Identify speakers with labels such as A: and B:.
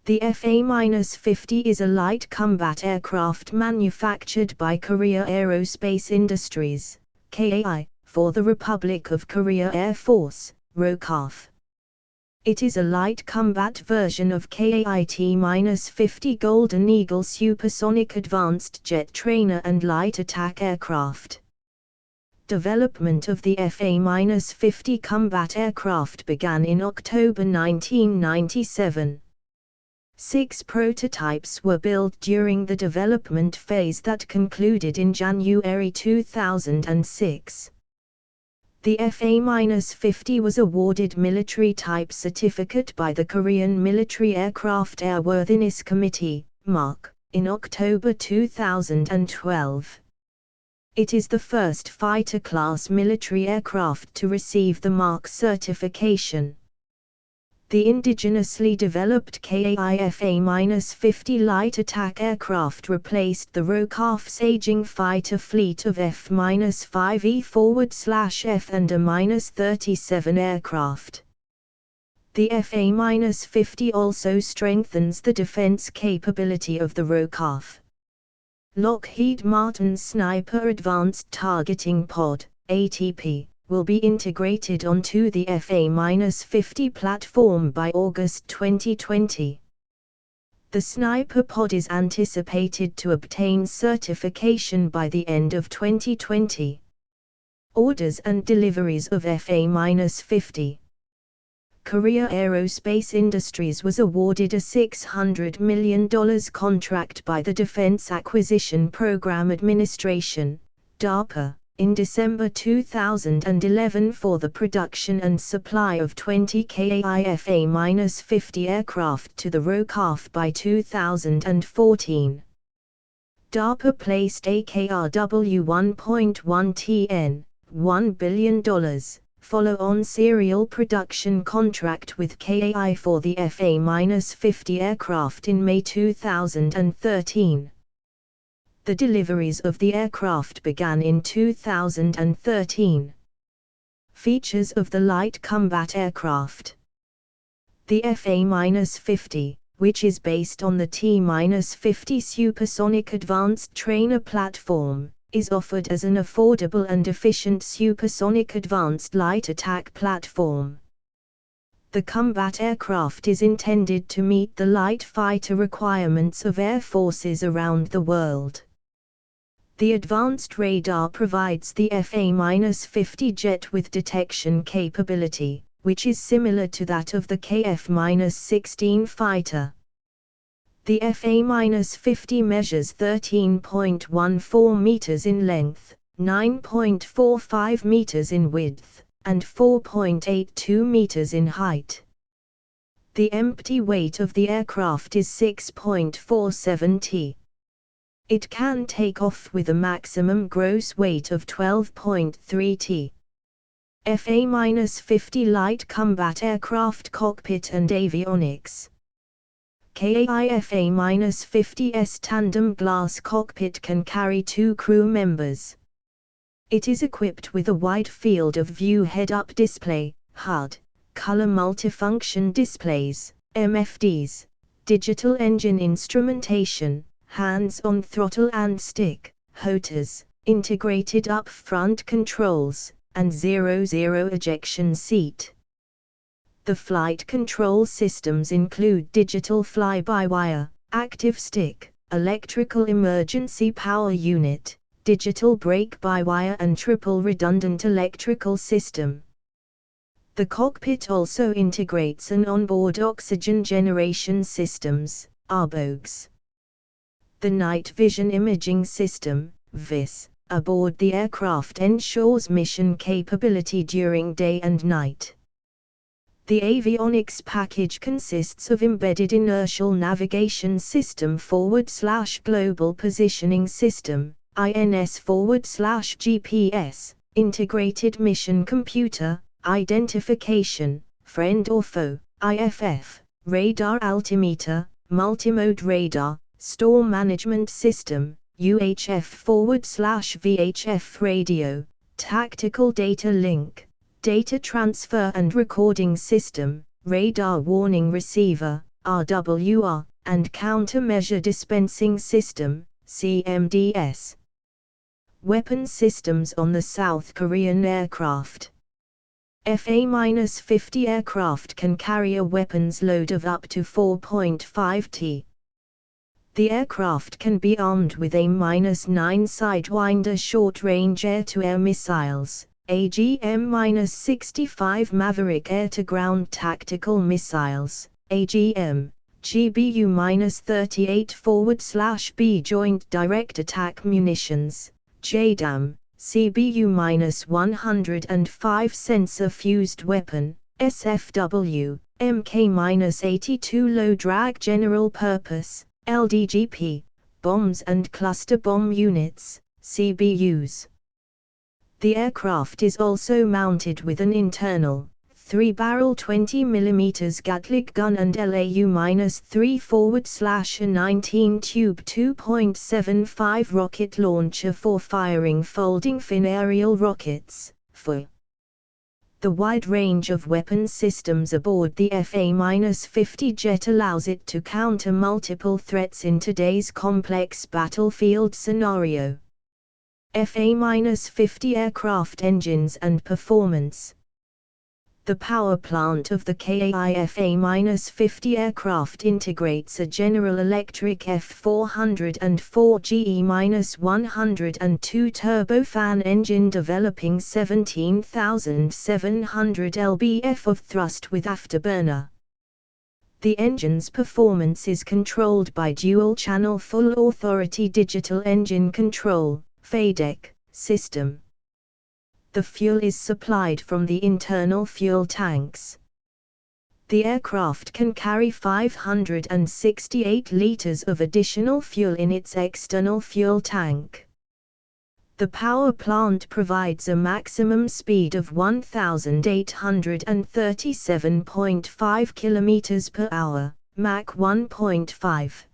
A: The FA-50 is a light combat aircraft manufactured by Korea Aerospace Industries, KAI, for the Republic of Korea Air Force, ROKAF. It is a light combat version of KAIT-50 Golden Eagle supersonic advanced jet trainer and light attack aircraft. Development of the FA-50 combat aircraft began in October 1997. 6 prototypes were built during the development phase that concluded in January 2006. The FA-50 was awarded Military Type Certificate by the Korean Military Aircraft Airworthiness Committee, MAC, in October 2012. It is the first fighter-class military aircraft to receive the MAC certification. The indigenously developed KAI FA-50 light attack aircraft replaced the ROKAF's aging fighter fleet of F-5E/F and A-37 aircraft. The FA-50 also strengthens the defense capability of the ROKAF. Lockheed Martin's Sniper Advanced Targeting Pod, ATP, will be integrated onto the FA-50 platform by August 2020. The Sniper Pod is anticipated to obtain certification by the end of 2020. Orders and deliveries of FA-50. Korea Aerospace Industries was awarded a $600 million contract by the Defense Acquisition Program Administration, DARPA, in December 2011 for the production and supply of 20 KAI FA-50 aircraft to the ROKAF by 2014. DARPA placed a KRW 1.1 TN, $1 billion, follow-on serial production contract with KAI for the FA-50 aircraft in May 2013. The deliveries of the aircraft began in 2013. Features of the light combat aircraft. The FA-50, which is based on the T-50 supersonic advanced trainer platform, is offered as an affordable and efficient supersonic advanced light attack platform. The combat aircraft is intended to meet the light fighter requirements of air forces around the world. The advanced radar provides the FA-50 jet with detection capability, which is similar to that of the KF-16 fighter. The FA-50 measures 13.14 meters in length, 9.45 meters in width, and 4.82 meters in height. The empty weight of the aircraft is 6.47 t. It can take off with a maximum gross weight of 12.3 t. FA-50 light combat aircraft cockpit and avionics. KAI FA-50's tandem glass cockpit can carry 2 crew members. It is equipped with a wide field of view head-up display, HUD, color multifunction displays, MFDs, digital engine instrumentation, hands-on throttle and stick, HOTAs, integrated up-front controls, and 0-0 ejection seat. The flight control systems include digital fly-by-wire, active stick, electrical emergency power unit, digital brake-by-wire and triple redundant electrical system. The cockpit also integrates an onboard oxygen generation systems, ARBOGs. The night vision imaging system, VIS, aboard the aircraft ensures mission capability during day and night. The avionics package consists of embedded inertial navigation system / global positioning system, INS / GPS, integrated mission computer, identification, friend or foe, IFF, radar altimeter, multimode radar, storm management system, UHF / VHF radio, tactical data link, data transfer and recording system, radar warning receiver, RWR, and Countermeasure Dispensing System, CMDS. Weapon systems on the South Korean aircraft. FA-50 aircraft can carry a weapons load of up to 4.5 t. The aircraft can be armed with A-9 Sidewinder short-range air-to-air missiles, AGM-65 Maverick air-to-ground tactical missiles, AGM, GBU-38 forward/B joint direct attack munitions, JDAM, CBU-105 sensor fused weapon, SFW, MK-82 low drag general purpose, LDGP, bombs and cluster bomb units, CBUs. The aircraft is also mounted with an internal, 3-barrel 20mm Gatling gun and LAU-3 forward/A 19-tube 2.75 rocket launcher for firing folding fin aerial rockets, FOR. The wide range of weapon systems aboard the FA-50 jet allows it to counter multiple threats in today's complex battlefield scenario. FA-50 aircraft engines and performance. The power plant of the KAI FA-50 aircraft integrates a General Electric F404 GE-102 turbofan engine developing 17,700 lbf of thrust with afterburner. The engine's performance is controlled by dual-channel full authority digital engine control (FADEC) system. The fuel is supplied from the internal fuel tanks. The aircraft can carry 568 liters of additional fuel in its external fuel tank. The power plant provides a maximum speed of 1,837.5 km per hour, Mach 1.5.